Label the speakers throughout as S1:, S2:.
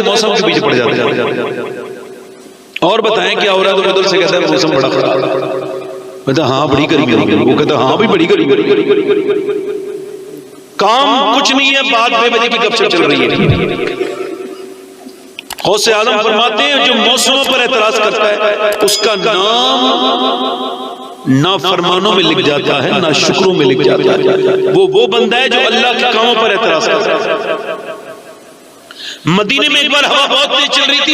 S1: मौसम के पीछे पड़ जाते हैं। और बताएं क्या हो रहा है, तो उधर से कहता है मौसम बड़ा खराब। कहता हाँ बड़ी गर्मी हो गई, वो कहता हाँ भी बड़ी गर्मी। काम कुछ नहीं है, बात बेवजह की गपशप चल रही है। गौसे आलम फरमाते हैं जो मौसमों पर एतराज करता है उसका नाम ना फरमानों में लिख जाता है ना शुक्रों में लिख जाता है। वो बंदा है जो अल्लाह के कामों पर एतराज करता है। मदीने में एक बार हवा बहुत तेज चल रही थी,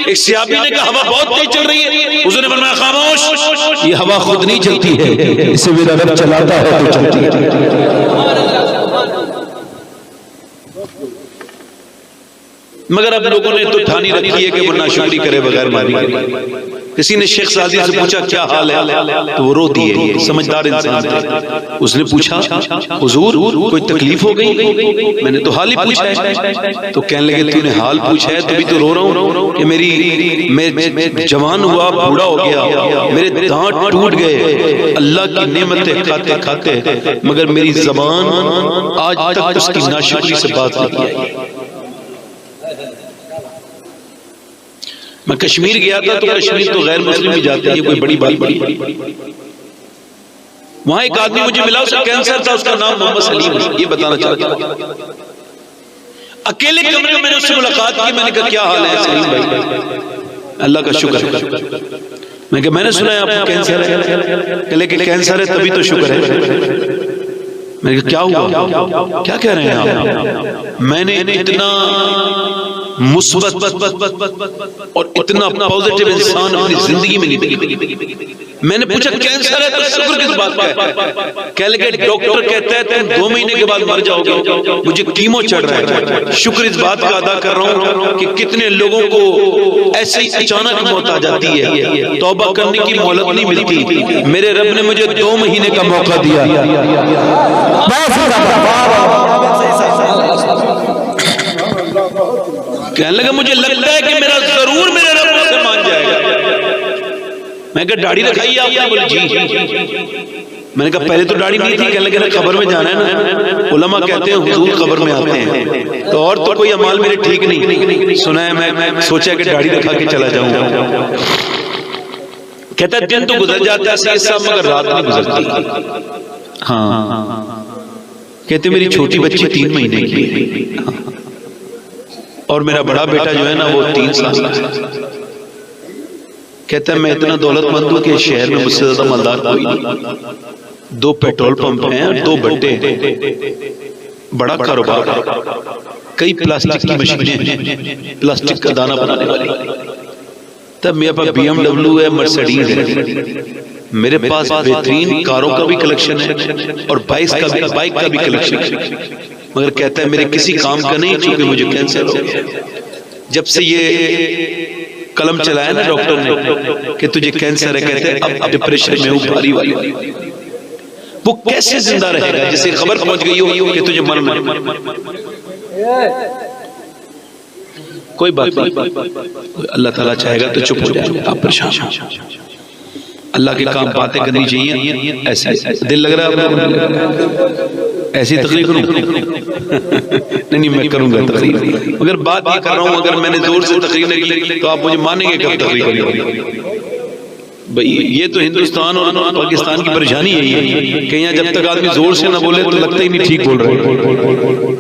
S1: एक सहाबी ने कहा हवा बहुत तेज चल रही है, उसने फरमाया खामोश, ये हवा खुद नहीं चलती है, इसे मेरा रब चलाता है तो चलती है। मगर अब लोगों ने तो ठानी रखी है कि वो नाशुक्री करे बगैर मारी करे। किसी ने शेख सादी से पूछा क्या हाल है, तो वो रो दिए, समझदार इंसान थे। उसने पूछा हुजूर कोई तकलीफ हो गई? मैंने तो हाल ही पूछा है। तो कहने लगे तूने हाल पूछा है तभी तो रो रहा हूँ कि मैं जवान हुआ बूढ़ा हो गया, मेरे दांत टूट गए, अल्लाह की नेमतें खाते खाते, मगर मेरी जबान आज तक उसकी नाशुक्री से बात नहीं आई। मैं कश्मीर गया था, तो कश्मीर तो गैर मुस्लिम भी जाते हैं, ये कोई बड़ी बात नहीं। वहां एक आदमी मुझे मिला, उसका कैंसर था, उसका नाम मोहम्मद सलीम है, ये बताना चाहता हूं। अकेले कमरे में मैंने उससे मुलाकात की, मैंने कहा क्या हाल है सलीम भाई? अल्लाह का शुक्र है। मैं कहा मैंने सुना है आपको कैंसर है, लेकिन कैंसर है तभी तो शुक्र है। मैंने कहा क्या हुआ, क्या कह रहे हैं आप? मैंने इतना मुस्बत और इतना पॉजिटिव इंसान अपनी जिंदगी में नहीं देखा। मैंने पूछा कैंसर है तो शुक्र किस बात का है? कह लगे डॉक्टर कहता है तुम 2 महीने के बाद मर जाओगे, मुझे कीमो चढ़ रहा है। शुक्र इस बात का अदा कर रहा हूँ कि कितने लोगों को ऐसे ही अचानक मौत आ जाती है, तौबा करने की मोहलत नहीं मिलती। मेरे रब ने मुझे 2 महीने का मौका दिया। कहने लगा मुझे लगता है कि मेरा जरूर मेरे रब मुझसे मान जाएगा। मैं कहा दाढ़ी रखाई आपने? बोले जी। मैंने कहा पहले तो दाढ़ी नहीं थी। कहने लगे कब्र में जाना है ना, उलमा कहते हैं हुजूर कब्र में आते हैं, तो और तो कोई अमाल मेरे ठीक नहीं। सुना है मैं सोचा कि दाढ़ी रखा के चला जाऊंगा। कहता है दिन तो गुजर जाता है सैयद साहब, मगर रात नहीं गुजरती। हाँ कहते मेरी छोटी बच्ची 3 महीने की है और मेरा बड़ा बेटा जो है ना वो 3 साल का है। कहता है मैं इतना दौलतमंद हूं कि शहर में मुझसे ज्यादा मालदार कोई नहीं। 2 पेट्रोल पंप हैं और 2 भट्टे हैं, बड़ा कारोबार है, कई प्लास्टिक की मशीनें हैं, प्लास्टिक का दाना बनाने वाली। तब मेरे पास BMW है, मर्सिडीज है, मेरे पास बेहतरीन कारों का भी कलेक्शन है और बाइक का भी कलेक्शन है। मगर कहता है मेरे किसी काम का नहीं, क्योंकि मुझे कैंसर हो गया। जब से ये कलम चलाया ना डॉक्टर ने कि तुझे कैंसर है, कहते हैं अब डिप्रेशन में हूं भारी वाली। वो कैसे जिंदा रहेगा जिसे खबर पहुंच गई हो कि तुझे मरना है? कोई बात नहीं, अल्लाह ताला चाहेगा तो चुप हो जाएगा, आप परेशान। अल्लाह के काम बातें करनी चाहिए। ऐसे दिल लग रहा है आपको? ऐसी तकलीफ करूं? नहीं मैं करूंगा तकलीफ, मगर बात ये कर रहा हूं अगर मैंने जोर से तकलीफ नहीं की तो आप मुझे मानेंगे कब तकलीफ करेंगे? भाई ये तो हिंदुस्तान और पाकिस्तान की परेशानी यही है कि यहाँ जब तक आदमी जोर से ना बोले तो लगता ही नहीं ठीक बोल रहे।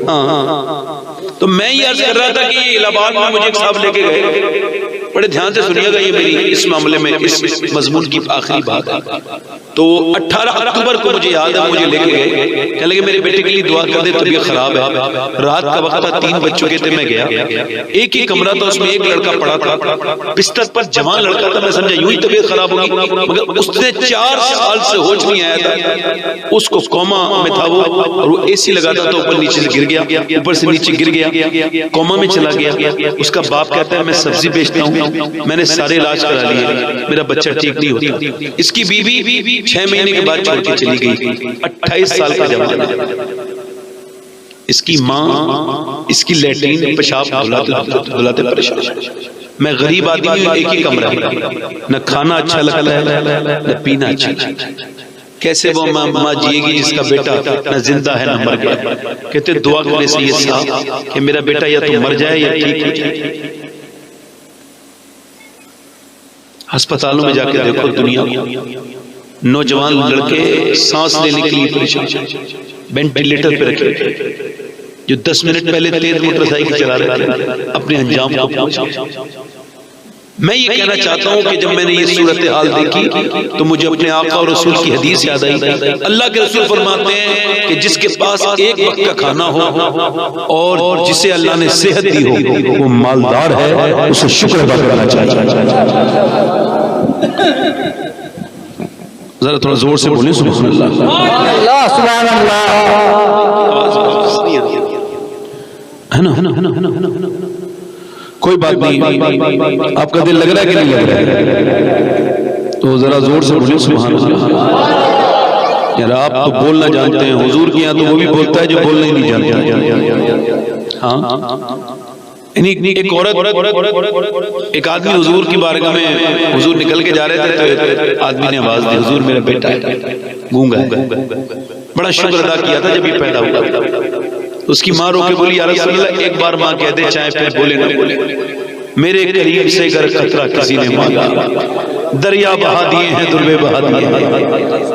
S1: हाँ तो मैं ये अर्ज कर रहा था कि इलाहाबाद में मुझे एक साहब लेके गए, बड़े ध्यान से सुनिएगा, ये मेरी इस मामले में इस मजमून की आखिरी बात है। तो 18 अक्टूबर को मुझे याद है मुझे लेके गए, कहने लगे मेरे बेटे के लिए दुआ कर दे, तबीयत खराब है। रात का वक्त था, 3 बज चुके थे। मैं गया, एक ही कमरा था, उसमें एक लड़का पड़ा था बिस्तर पर, जवान लड़का था। मैं समझा यूं ही तबीयत खराब होगी, मगर उसने 4 साल से होश नहीं आया था, उसको कोमा में था वो, और वो AC लगा था तो ऊपर नीचे से गिर गया, ऊपर से नीचे गिर गया, कोमा में चला गया। उसका बाप कहता है मैं सब्जी बेचता हूँ, मैंने सारे इलाज करा लिए, मेरा बच्चा ठीक नहीं होता। इसकी बीवी 6 महीने के बाद छोड़ के चली गई, 28 साल का जवान है। इसकी माँ इसकी लैट्रीन पेशाब धुलाते परेशान। मैं गरीब आदमी हूँ, एक ही कमरा है, न खाना अच्छा लगता है न पीना अच्छा। कैसे वो माँ जिएगी जिसका बेटा न जिंदा है न मर गया। कहते दुआ करने से ये साहब कि मेरा बेटा या तो मर जाए या ठीक हो जाए। अस्पतालों में जाके देखो दुनिया को, नौजवान लड़के सांस लेने के लिए परेशान, वेंटिलेटर पे रखे, जो 10 मिनट पहले तेज मोटरसाइकिल चला रहे थे अपने अंजाम को पहुंचे। मैं ये कहना चाहता हूं कि जब मैंने ये सूरत हाल देखी तो मुझे अपने आका और रसूल की हदीस याद आई। अल्लाह के रसूल फरमाते हैं कि जिसके पास एक वक्त का खाना हो और जिसे अल्लाह ने सेहत दी हो वो मालदार है, उसे शुक्र अदा करना चाहिए। जरा थोड़ा जोर से बोलिए सुभान अल्लाह, सुभान अल्लाह। है ना? कोई बात नहीं, आपका दिल लग रहा है कि नहीं लग रहा है? तो जरा जोर से बोलिए सुभान अल्लाह। यार आप तो बोलना जानते हैं, हुजूर के यहाँ तो वो भी बोलता है जो बोलना ही नहीं जानता। हाँ, एक औरत, एक आदमी हुजूर की बारगाह में, हुजूर निकल के जा रहे थे तो एक आदमी ने आवाज दी, हुजूर मेरा बेटा है, गूंगा है। बड़ा शुक्र अदा किया था जब ये पैदा हुआ। उसकी माँ रोके बोली या रसूल अल्लाह, एक बार माँ कह दे चाहे फिर बोले ना बोले, मेरे करीब से अगर खतरा किसी ने मांगा, दरिया बहा दिए हैं, दुर्बे बहा दिए हैं।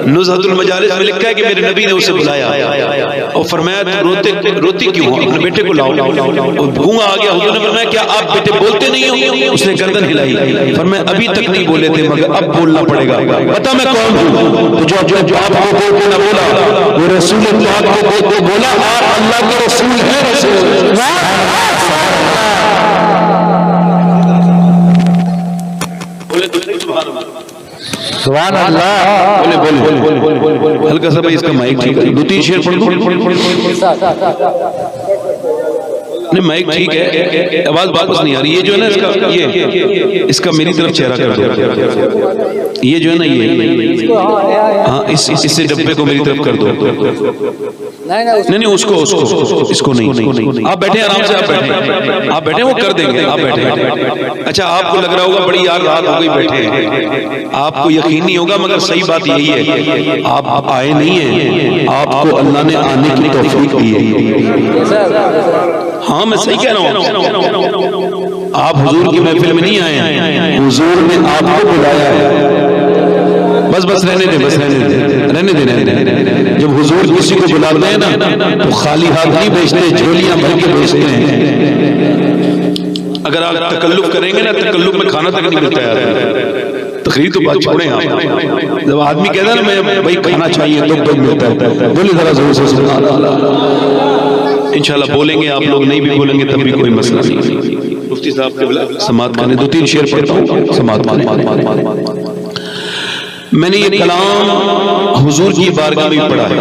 S1: नुज़हतुल मजालिस में लिखा है कि मेरे नबी ने उसे बुलाया और फरमाया तुम रोती क्यों हो, अपने बेटे को लाओ। गूंगा आ गया। हुजूर ने फरमाया क्या आप बेटे बोलते नहीं हो? उसने गर्दन हिलाई। फरमाया अभी तक नहीं बोले थे मगर अब बोलना पड़ेगा। बता मैं कौन हूँ? जो बाप को बोल के न बोला वो रसूल पाक को बोल के बोला, और अल्लाह के रसूल है रसूल। सुभान अल्लाह। बोले हल्का सा भाई इसका माइक ठीक है, 2-3 शेर पढ़ दो। नहीं माइक ठीक है, आवाज वापस नहीं आ रही। ये जो है ना इसका इसका मेरी तरफ चेहरा कर दो। ये जो है ना ये हाँ इससे डब्बे को मेरी तरफ कर दो। नहीं उसको इसको नहीं। आप बैठे आराम से, आप बैठे वो कर देंगे। आप बैठे। अच्छा आपको लग रहा होगा बड़ी यार रात हो गई बैठे हैं, आपको यकीन नहीं होगा मगर सही बात यही है, आप आए नहीं है, आपको अल्लाह ने आने की तौफीक दी है। हाँ मैं सही कह रहा हूँ, आप हुजूर की महफिल में नहीं आए हैं, हुजूर ने आपको बुलाया है। बस रहने दे। जब हुजूर किसी को बुलाते हैं ना तो खाली हाथ नहीं भेजते, झोलियां भर के भेजते हैं। अगर आप तकल्लुफ करेंगे ना, तकल्लुफ में खाना तक नहीं मिलता यार। तकरीर तो बात छोड़े आप, जब आदमी कहता है ना मैं भाई खाना चाहिए तो मिलता है। बोले जरा जोर से सुभान अल्लाह। इंशाल्लाह बोलेंगे, आप लोग नहीं भी बोलेंगे तब भी कोई मसला नहीं। मुफ्ती साहब के समात खाने 2-3 शेर पढ़ता हूँ, समात खाने। मैंने ये कलाम हुजूर की बारगाह में पढ़ा है,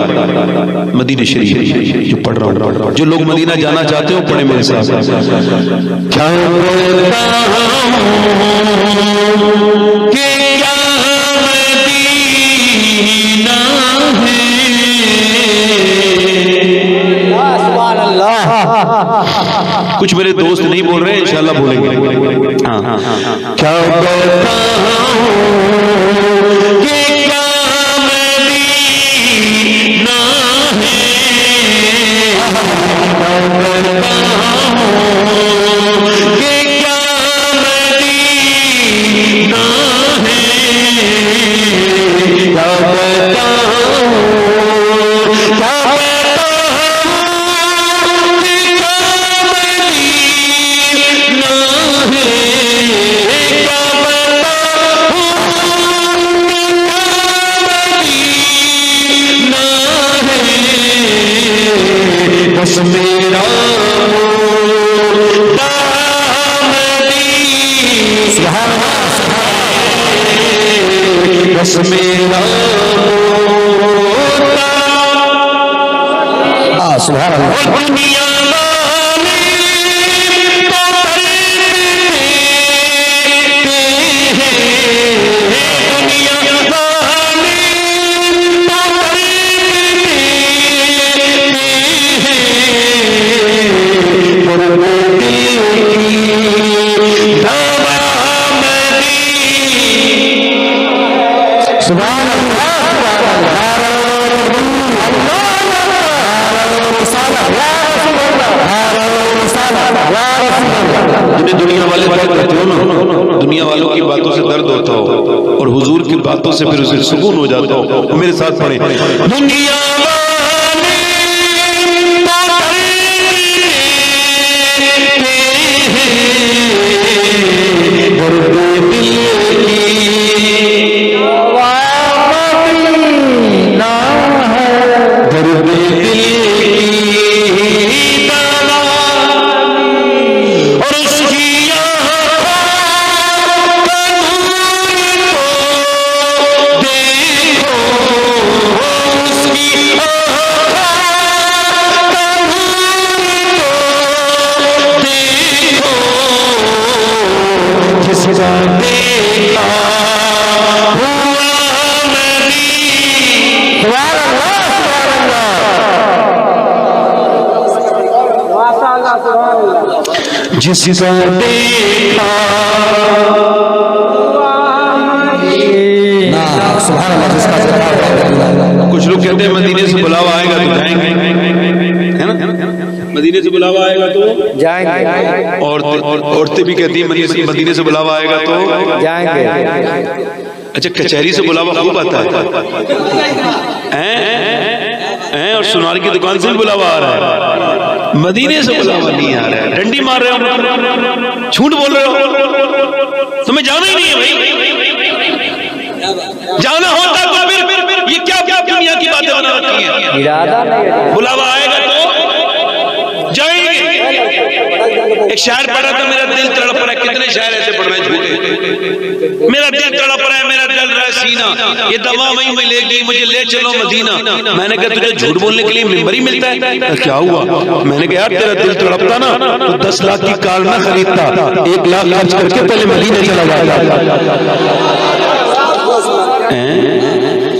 S1: मदीना शरीफ जो पढ़ रहा हूँ। जो लोग मदीना जाना चाहते हो पढ़े मेरे साथ। क्या कुछ मेरे दोस्त नहीं बोल रहे, इंशाल्लाह बोलेंगे। हाँ क्या सुभान अल्लाह। जिन्हें दुनिया वाले बात करते हो ना, दुनिया वालों की बातों से दर्द होता हो और हुजूर की बातों से फिर उसे सुकून हो जाता हो। तो मेरे साथ पढ़े, दुनिया जिसका देखा कुछ लोग कहते हैं मदीने से बुलावा आएगा तो जाएंगे, है ना, मदीने से बुलावा आएगा तो जाएंगे। और औरतें भी कहती हैं मदीने से बुलावा आएगा तो जाएंगे। अच्छा, कचहरी से बुलावा खूब आता है और सुनार की दुकान से भी बुलावा आ रहा है, मदीने से बुलावा नहीं आ रहा है। डंडी मार रहे हो, झूठ बोल रहे हो, तुम्हें जाना ही नहीं है भाई। जाना होता तो फिर ये क्या क्या दुनिया की बातें बना रखी है। बुलावा आएगा तो जाएंगे। एक शायर पढ़ा था, मेरा दिल तड़प रहा है। कितने शायर ऐसे पढ़ रहे हैं झूठे, मेरा दिल तड़प रहा है, मेरा जल रहा है सीना, ये दवा वहीं मिलेगी, मुझे ले चलो मदीना। मैंने कहा तुझे झूठ बोलने के लिए मिंबर ही मिलता है, क्या हुआ? मैंने कहा यार तेरा दिल तड़पता ना तो 10 लाख की कार ना खरीदता, 1 लाख खर्च करके पहले मदीने चला जाता।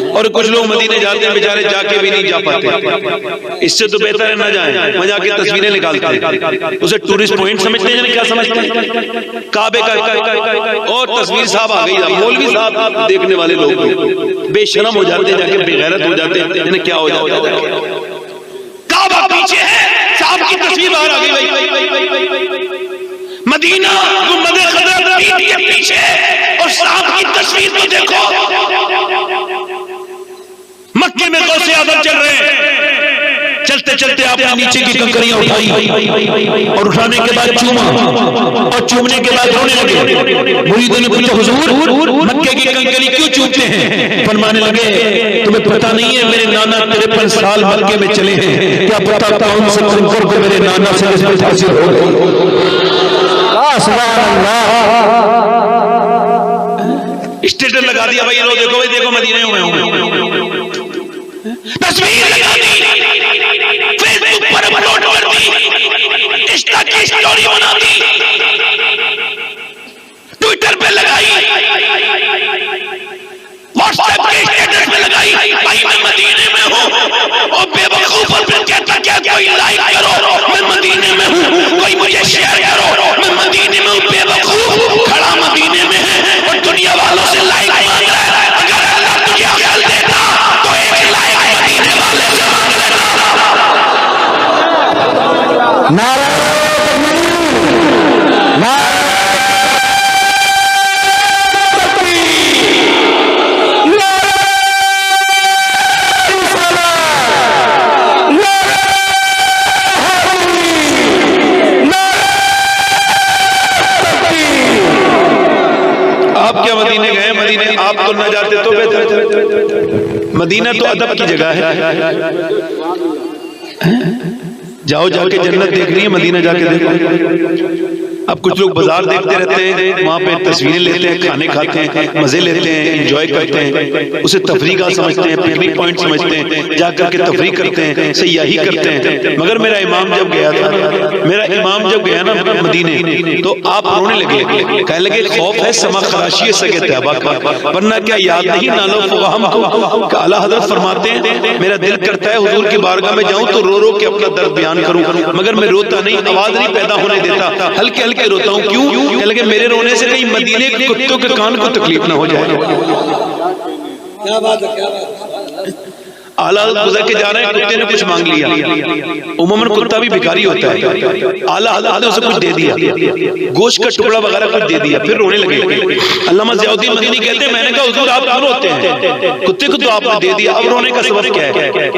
S1: और कुछ लोग मदीने जाते हैं बेचारे, जाके भी नहीं जा पाते। इससे तो बेहतर है ना जाएं, वहां जाके तस्वीरें निकालते हैं, उसे टूरिस्ट पॉइंट समझते हैं। क्या समझते हैं? काबे का और तस्वीर साहब आ गई, मौलवी साहब देखने वाले लोग बेशरम हो जाते हैं, जाके बेगैरत हो जाते हैं। इन्हें क्या हो जाता है? काबा पीछे है, साहब की तस्वीर बाहर आ गई। मदीना गुंबद खज़रा के पीछे और साहब की तस्वीर तो देखो। मक्के में गौसे आज़म चल रहे हैं, चलते चलते आपने नीचे की कंकरियां उठाई और उठाने के बाद चूमा और चूमने के बाद रोने लगे। मुरीदों ने पूछा हुजूर मक्के की कंकरी क्यों चूमते हैं? फरमाने लगे तुम्हें पता नहीं है मेरे नाना 53 साल मक्के में चले हैं, क्या पता कौन से कंकर को मेरे नाना से निस्बत हासिल हो गई। स्टेटस लगा दिया भाई, लो देखो भाई, देखो मदीने में हूं, तस्वीर लगा दी, फेसबुक पर अपलोड कर दी, इंस्टा की स्टोरी बना दी, ट्विटर पे लगाई, व्हाट्सएप के स्टेटस पे लगाई, भाई मैं मदीने में हूं। और बेवकूफ फिर कहता क्या कोई लाइक करो, मैं मदीने में हूं, कोई मुझे शेयर करो, मैं मदीने में हूं। बेवकूफ खड़ा मदीने में है और दुनिया वालों से लाइक मांग रहा है। अगर अल्लाह तुझे अकल देता तो एक लाइक मदीने वाले से मांग लेता। नारा मदीने गए, मदीने आप तो न जाते तो बेहतर। मदीना तो अदब की जगह है, जाओ जाके जन्नत देख रही है, मदीना जाके देखो। अब कुछ लोग बाजार देखते रहते हैं, वहां पे तस्वीरें लेते हैं, खाने खाते हैं, मजे लेते हैं, एंजॉय करते हैं, उसे तफरीह का समझते हैं, पिकनिक पॉइंट समझते हैं, जाकर के तफरीह करते हैं, सयाही करते हैं। मगर मेरा इमाम जब गया था, मेरा इमाम जब गया ना मदीने, तो आप रोने लगे, कहने लगे खौफ है समा खराशी सके तैबा का, वरना क्या याद नहीं नालो फवाहम को। आला हज़रत फरमाते हैं मेरा दिल करता है हुजूर की बारगाह में जाऊं तो रो रो के अपना दर्द बयान करूं, मगर मैं रोता नहीं, आवाज नहीं पैदा होने देता, हल्के हल्के रोता हूं। क्यों? कहने लगे मेरे रोने से कहीं मदीने के कुत्तों के कान को तकलीफ ना हो जाए। क्या बात है, क्या बात है। आला हज़रत गुजर के जा रहे हैं, कुत्ते ने कुछ मांग लिया। उम्मन कुत्ता भी भिखारी होता है। आला हज़रत ने उसे कुछ दे दिया, गोश्त का टुकड़ा वगैरह कुछ दे दिया, फिर रोने लगे। अल्लामा ज़ियाउद्दीन मदीनी कहते हैं मैंने कहा हुजूर आप क्यों रोते हैं, कुत्ते को तो आपने दे दिया, अब रोने का सबब क्या है?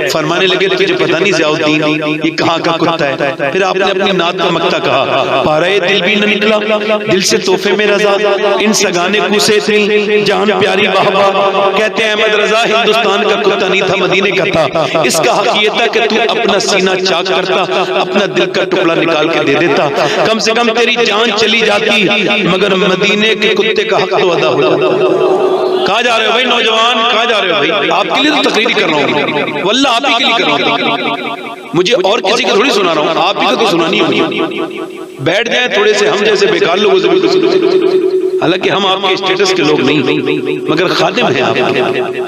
S1: फरमाने लगे तुझे पता नहीं ज़ियाउद्दीन ये कहाँ का कुत्ता है। फिर आपने अपनी नात का मक्ता कहा, पाराए दिल भी न निकला दिल से तोहफे में रजा, इन सगाने कुसे थी जान प्यारी बाबा। कहते हैं अहमद रजा हिंदुस्तान का कुत्ता नहीं था, मदीने का था। इसका हक ये था कि तू अपना सीना चाक करता, अपना दिल का टुकड़ा निकाल के दे देता, कम से कम तेरी जान चली जाती, मगर मदीने के कुत्ते का हक तो अदा हो जाता। कहाँ जा रहे हो भाई नौजवान, कहाँ जा रहे हो भाई? आपके लिए तो तकरीर कर रहा हूँ, वल्लाह आप ही के लिए कर रहा हूँ, मुझे और किसी की थोड़ी सुना रहा हूँ, आप ही को तो सुनानी है मुझे। बैठ जाए थोड़े से हम जैसे बेकार लोगों से, हालांकि हम आपके स्टेटस के लोग नहीं, मगर खादिम हैं, आप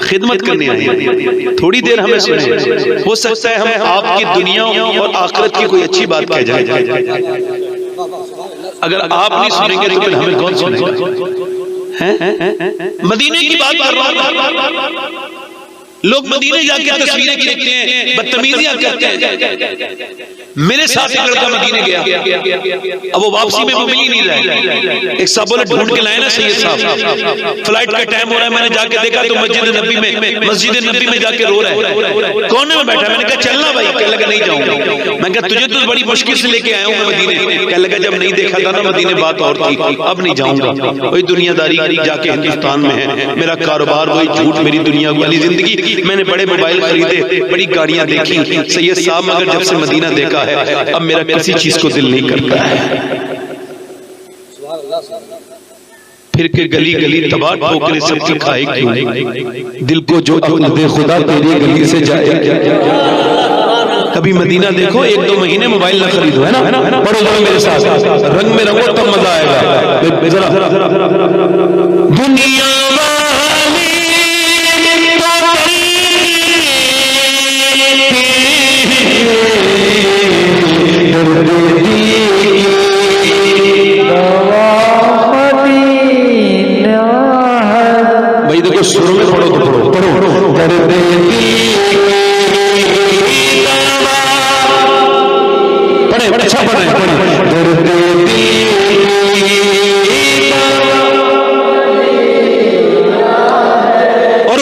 S1: खिदमत करने आए हैं, थोड़ी देर हमें सुने, हो सकता है हम आपकी दुनिया और आखिरत की कोई अच्छी बात कह जाए। अगर आप नहीं सुनेंगे तो फिर हमें कौन सुनेगा? मदीने की बात कर रहा हूं, लोग मदीने जाके तस्वीरें खींचते हैं, बदतमीजियां करते हैं। मेरे साथ एक लड़का मदीने गया, अब वो वापसी में वो मिल ही नहीं रहा। एक साहब बोले ढूंढ के लाए ना सैयद साहब, फ्लाइट का टाइम हो रहा है, मैंने जाके देखा तो मस्जिद नबी में जाके रो रहा है, कोने में बैठा। मैंने कहा चलना भाई, कहने लगा नहीं जाऊंगा। मैं कहा तुझे तो बड़ी मुश्किल से लेके आया हूँ मैं मदीने, कहने लगा जब नहीं देखा था ना मदीने बात और थी, अब नहीं जाऊंगा। वही दुनियादारी जाके हिंदुस्तान में है, मेरा कारोबार वही झूठ, मेरी दुनिया वाली जिंदगी। मैंने बड़े मोबाइल खरीदे, बड़ी गाड़ियां देखी सैयद साहब, मगर जब से मदीना देखा है अब मेरा किसी चीज को दिल नहीं करता है। फिर के गली गली तबाह ठोकरे सबकी खाए क्यों, दिल को जो दे खुदा तेरी गली से जाए। कभी मदीना देखो, 1-2 महीने मोबाइल ना खरीदो, है ना, पढ़ो जरा मेरे साथ, रंग में रंगो तब मजा आएगा। दुनिया भाई देखो शुरू में पढ़ो तो पढ़ो पढ़े बड़े अच्छा पढ़े और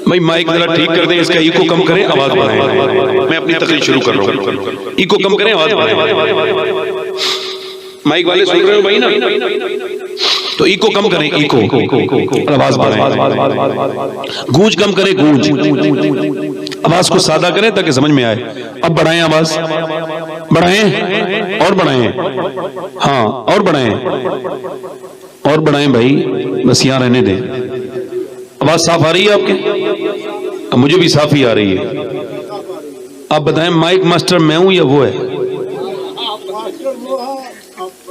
S1: भाई माइक जरा ठीक कर दें, इसका इको कम करें, आवाज बढ़ाएं। मैं अपनी तकरीर शुरू कर रहा हूं, इको कम करें, आवाज बढ़ाएं। माइक वाले सुन रहे हो भाई ना, तो इको कम करें, इको आवाज बढ़ाएं, गूंज कम करें, गूंज, आवाज को सादा करें ताकि समझ में आए। अब बढ़ाएं, आवाज बढ़ाएं और बढ़ाएं, हाँ और बढ़ाएं और बढ़ाएं भाई, बस यहां रहने दें। आवाज साफ आ रही है आपके? अब मुझे भी साफ ही आ रही है। आप बताएं माइक मास्टर मैं हूं या वो है?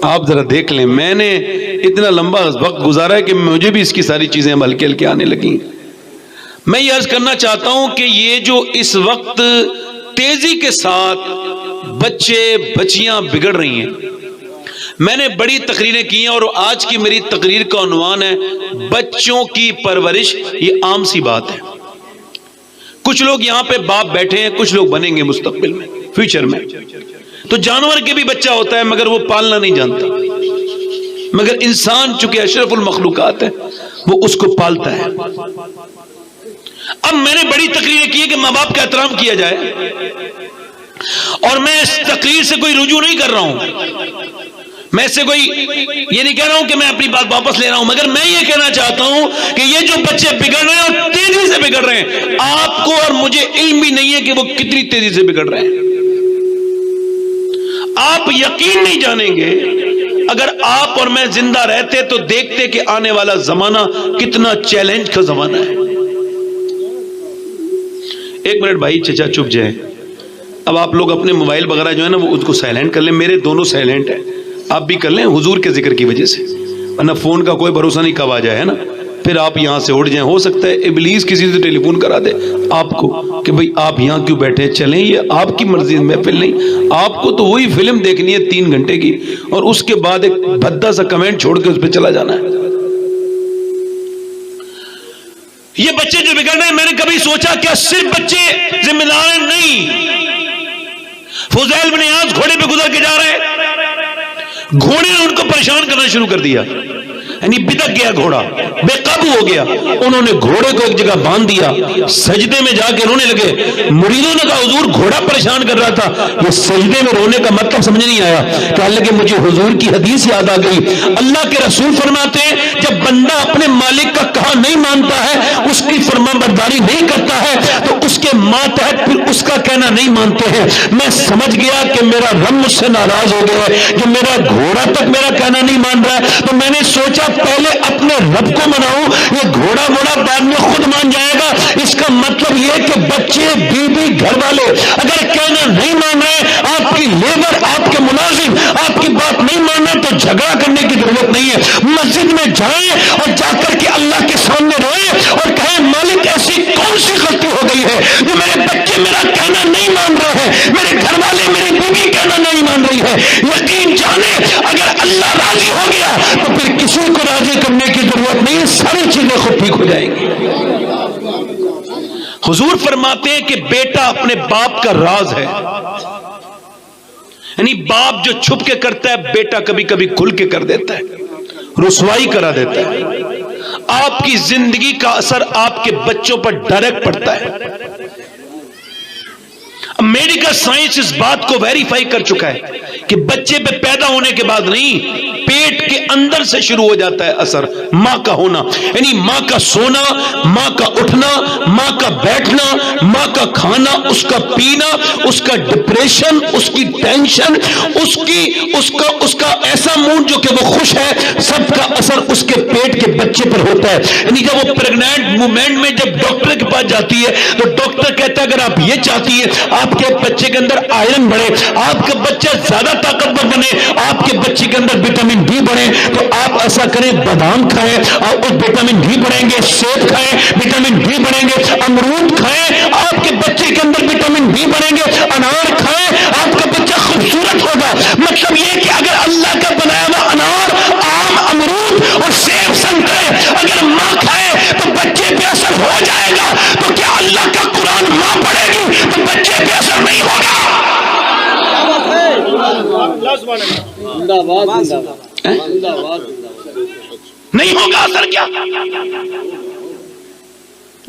S1: आप जरा देख लें, मैंने इतना लंबा वक्त गुजारा है कि मुझे भी इसकी सारी चीजें हल्के हल्के आने लगी। मैं ये अर्ज करना चाहता हूं कि ये जो इस वक्त तेजी के साथ बच्चे बच्चियां बिगड़ रही हैं, मैंने बड़ी तकरीरें की हैं और आज की मेरी तकरीर का उन्वान है बच्चों की परवरिश। ये आम सी बात है, कुछ लोग यहां पे बाप बैठे हैं, कुछ लोग बनेंगे मुस्तकबिल में, फ्यूचर में। तो जानवर के भी बच्चा होता है मगर वो पालना नहीं जानता, मगर इंसान चूंकि अशरफुल मखलूकात है वो उसको पालता है। अब मैंने बड़ी तकरीरें की है कि माँ बाप का एहतराम किया जाए, और मैं इस तकरीर से कोई रुजू नहीं कर रहा हूं, मैं इससे कोई ये नहीं कह रहा हूं कि मैं अपनी बात वापस ले रहा हूं, मगर मैं ये कहना चाहता हूं कि ये जो बच्चे बिगड़ रहे हैं और तेजी से बिगड़ रहे हैं, आपको और मुझे इल्म भी नहीं है कि वो कितनी तेजी से बिगड़ रहे हैं। आप यकीन नहीं जानेंगे, अगर आप और मैं जिंदा रहते तो देखते कि आने वाला जमाना कितना चैलेंज का जमाना है। एक मिनट भाई, चचा चुप जाए, अब आप लोग अपने मोबाइल वगैरह जो है ना वो उसको साइलेंट कर लें, मेरे दोनों साइलेंट हैं, आप भी कर लें हुजूर के जिक्र की वजह से, वरना फोन का कोई भरोसा नहीं कब आ जाए, है ना, फिर आप यहाँ से उड़ जाएं। हो सकता है इबलीस किसी से टेलीफोन करा दे आपको कि भाई आप यहाँ क्यों बैठे, चलें, ये आपकी मर्जी, महफिल नहीं, आपको तो वही फिल्म देखनी है 3 घंटे की, और उसके बाद एक भद्दा सा कमेंट छोड़ के उस पर चला जाना है। ये बच्चे जो बिगड़ रहे हैं, मैंने कभी सोचा क्या सिर्फ बच्चे जिम्मेदार हैं? नहीं, फुज़ैल बिन इयाज़ घोड़े पे गुजर के जा रहे हैं, घोड़े ने उनको परेशान करना शुरू कर दिया, यानी बिदक गया घोड़ा, बेकाबू हो गया। उन्होंने घोड़े को एक जगह बांध दिया, सजदे में जाके रोने लगे। मुरीदों ने कहा हुजूर घोड़ा परेशान कर रहा था। ये सजदे में रोने का मतलब समझ नहीं आया। कहने लगे मुझे हुजूर की हदीस याद आ गई। अल्लाह के रसूल फरमाते हैं जब बंदा अपने मालिक का कहा नहीं मानता है, उसकी फरमाबरदारी नहीं करता है, तो उसके मातहत फिर उसका कहना नहीं मानते हैं। मैं समझ गया कि मेरा रब मुझसे नाराज हो गया है, जो मेरा घोड़ा तक मेरा कहना नहीं मान रहा है, तो मैंने सोचा पहले अपने रब को मनाऊं, ये घोड़ा बाद में खुद मान जाएगा। इसका मतलब यह कि बच्चे, बीवी, घर वाले अगर कहना नहीं मान रहे, आपकी लेबर, आपके मुलाजिम आपकी बात नहीं मान रहे, तो झगड़ा करने की जरूरत नहीं है। मस्जिद में जाएं और जाकर के अल्लाह के सामने रोए और कहें मालिक ऐसी कौन सी गलती हो गई है जो मेरे बच्चे मेरा कहना नहीं मान रहे हैं, मेरे घर वाले, मेरी बीवी कहना नहीं मान रही है। यकीन जाने अगर अल्लाह राजी हो गया तो फिर किसी को राजी करने की जरूरत नहीं, सारी चीजें खुद ठीक हो जाएंगी। हुजूर फरमाते हैं कि बेटा अपने बाप का राज है, यानी बाप जो छुप के करता है, बेटा कभी कभी खुल के कर देता है, रुसवाई करा देता है। आपकी जिंदगी का असर आपके बच्चों पर डायरेक्ट पड़ता है। मेडिकल साइंस इस बात को वेरीफाई कर चुका है कि बच्चे पे पैदा होने के बाद नहीं, पेट के अंदर से शुरू हो जाता है असर। मां का होना, यानी मां का सोना, मां का उठना, मां का बैठना, मां का खाना, उसका पीना, उसका डिप्रेशन, उसकी टेंशन, उसका ऐसा मूड जो कि वो खुश है, सबका असर उसके पेट के बच्चे पर होता है। यानी जब वो प्रेग्नेंट मोमेंट में जब डॉक्टर के पास जाती है तो डॉक्टर कहता है अगर आप ये चाहती है आपके बच्चे के अंदर आयरन बढ़े, आपका बच्चा ज्यादा ताकतवर बने, आपके बच्चे के अंदर विटामिन डी बढ़े, तो आप ऐसा करें बादाम खाएं और उस विटामिन डी बढ़ेंगे, सेब खाएं विटामिन डी बढ़ेंगे, अमरूद खाएं आपके बच्चे के अंदर विटामिन डी बढ़ेंगे, अनार खाएं आपका बच्चा खूबसूरत होगा। मतलब ये कि अगर अल्लाह का बनाया हुआ अनार, आम, अमरूद और सेब, संतरे अगर मां खाए तो बच्चे पे असर हो जाएगा, तो क्या अल्लाह का कुरान मां पढ़ेगी तो बच्चे पे असर नहीं होगा? नहीं होगा असर। क्या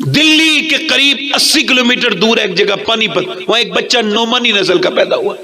S1: दिल्ली के करीब 80 किलोमीटर दूर एक जगह पानीपत, वहां एक बच्चा नोमानी नस्ल का पैदा हुआ।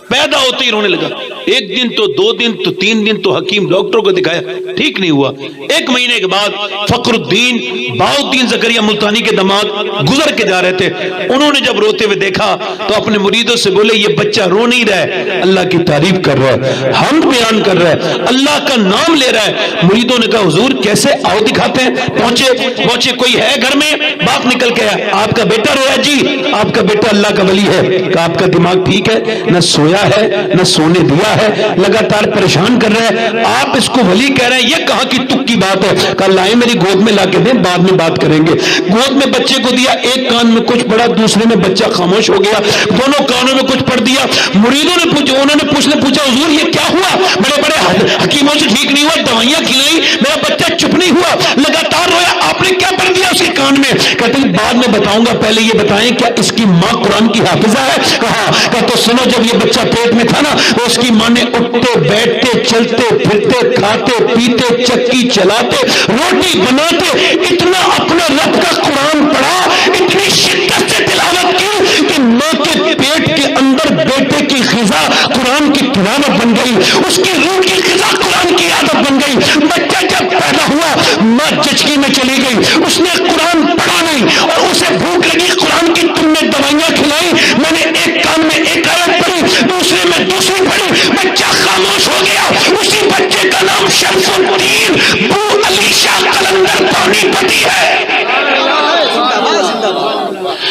S1: पैदा होते ही रोने लगा। 1 दिन तो 2 दिन तो 3 दिन तो हकीम डॉक्टर को दिखाया, ठीक नहीं हुआ। 1 महीने के बाद फखरुद्दीन बाउद्दीन जकरिया मुल्तानी के दामाद गुजर के जा रहे थे, उन्होंने जब रोते हुए देखा तो अपने मुरीदों से बोले ये बच्चा रो नहीं रहा है, अल्लाह की तारीफ कर रहा है, हमद बयान कर रहा है, अल्लाह का नाम ले रहा है। मुरीदों ने कहा हुजूर कैसे, आओ दिखाते हैं। पहुंचे कोई है घर में, बाप निकल के आया, आपका बेटा रोया जी, आपका बेटा अल्लाह का वली है। कहा आपका दिमाग ठीक है, न सोया है न सोने दिया है, लगातार परेशान कर रहा है, आप इसको वली कह रहे हैं, ये कहां की तुक की बात है। कहा लाए मेरी गोद में लाके दें, बाद में बात करेंगे। गोद में बच्चे को दिया, एक कान में कुछ पढ़ा, दूसरे में बच्चा खामोश हो गया, दोनों कानों में कुछ पढ़ दिया। मुरीदों ने पूछा हुजूर ये क्या हुआ? बड़े बड़े हकीमों से ठीक नहीं हुआ, दवाइयां खिलाई, मेरा बच्चा चुप नहीं हुआ, लगातार रोया, आपने क्या पढ़ दिया उसके कान में? कहते हैं बाद में बताऊंगा, पहले ये बताएं क्या इसकी मां कुरान की हाफिजा है? कहा तो सुनो, जब ये बच्चा पेट में था ना तो उसकी मां ने उठते बैठते चलते फिरते खाते पीते चक्की चलाते रोटी बनाते इतना अपने रब का कुरान पढ़ा, इतनी शिद्दत से तिलावत की कि मां के पेट के अंदर बेटे की ग़िज़ा कुरान की तिलावत बन गई, उसकी रूह की ग़िज़ा कुरान की आदत बन गई। बच्चा जब पैदा हुआ मां जचकी में चली गई, उसने कुरान पढ़ा नहीं और उसे भूख लगी, कुरान की तुमने दवाइयां खिलाई, मैंने एक कान में एक आयत पढ़ी, दूसरे में दूसरी पढ़ी, बच्चा खामोश हो गया। उसी बच्चे का नाम शमसुद्दीन बू अलीशा कलंदर पानीपती है।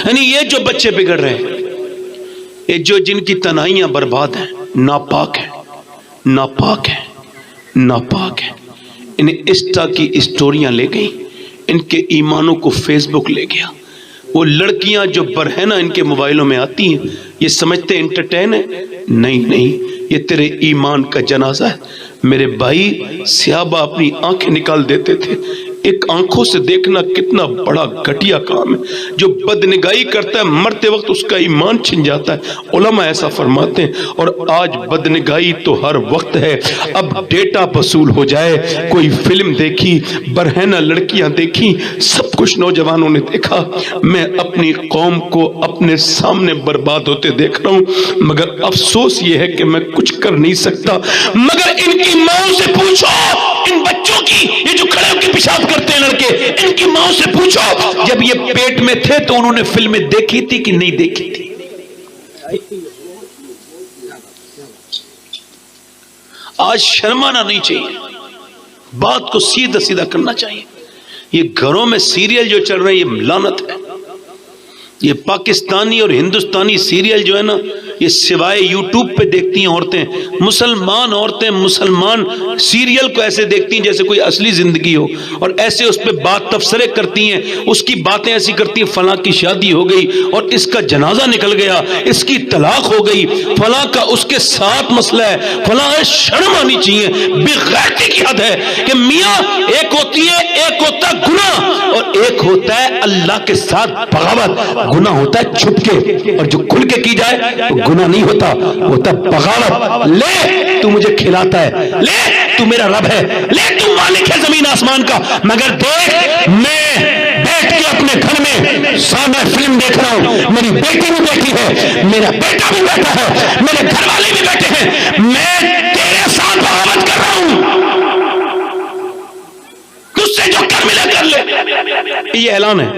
S1: यानी ये जो बच्चे बिगड़ रहे हैं, ये जो जिनकी तन्हाइयां बर्बाद हैं, नापाक है, नापाक है, नापाक है। इन्हें इंस्टा की स्टोरियां ले गई, इनके ईमानों को फेसबुक ले गया। वो लड़कियां जो बरहना इनके मोबाइलों में आती हैं, ये समझते एंटरटेन है। नहीं नहीं, ये तेरे ईमान का जनाजा है। मेरे भाई, सहाबा अपनी आंखें निकाल देते थे। एक आंखों से देखना कितना बड़ा घटिया काम है। जो बदनिगाही करता है मरते वक्त उसका ईमान छिन जाता है, उलमा ऐसा फरमाते हैं। और आज बदनिगाही तो हर वक्त है। अब डेटा वसूल हो जाए, कोई फिल्म देखी, बरहना लड़कियां देखी, सब कुछ नौजवानों ने देखा। मैं अपनी कौम को अपने सामने बर्बाद होते देख रहा हूं, मगर अफसोस ये है कि मैं कुछ कर नहीं सकता। मगर इनकी माओ से पूछो, इन बच्चों की, ये जो खड़े होकर पेशाब करते हैं लड़के, इनकी माओ से पूछो जब ये पेट में थे तो उन्होंने फिल्में देखी थी कि नहीं देखी थी। आज शर्माना नहीं चाहिए, बात को सीधा सीधा करना चाहिए। ये घरों में सीरियल जो चल रहे हैं, ये लानत है। ये पाकिस्तानी और हिंदुस्तानी सीरियल जो है ना, ये सिवाय यूट्यूब पे देखती हैं औरतें, मुसलमान औरतें मुसलमान सीरियल को ऐसे देखती हैं जैसे कोई असली जिंदगी हो, और ऐसे उस पर बात तबसरे करती हैं, उसकी बातें ऐसी करती हैं, फलां की शादी हो गई और इसका जनाजा निकल गया, इसकी तलाक हो गई, फलां का उसके साथ मसला है, फलां है। शर्म आनी चाहिए, बेगैरती की हद है कि मियां एक होती है, एक होता है गुनाह और एक होता है अल्लाह के साथ बगावत। गुनाह होता है छुपके, और जो खुल के की जाए तो गुनाह नहीं होता, होता बगावत। ले तू मुझे खिलाता है, ले तू मेरा रब है, ले तू मालिक है जमीन आसमान का, मगर देख मैं बैठ के अपने घर में सामने फिल्म देख रहा हूं, मेरी बेटी भी बैठी है, मेरा बेटा भी बैठा है, मेरे घर वाले भी बैठे हैं, मैं तेरे साथ बगावत कर रहा हूं, तुझसे जो कर मिले कर ले। ये ऐलान है।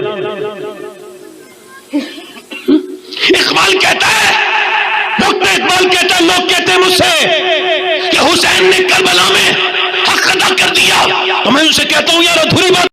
S1: इकबाल कहता है, डॉक्टर इकबाल कहता है, लोग कहते हैं मुझसे कि हुसैन ने करबला में हक अदा कर दिया, तो मैं उनसे कहता हूं यार अधूरी बात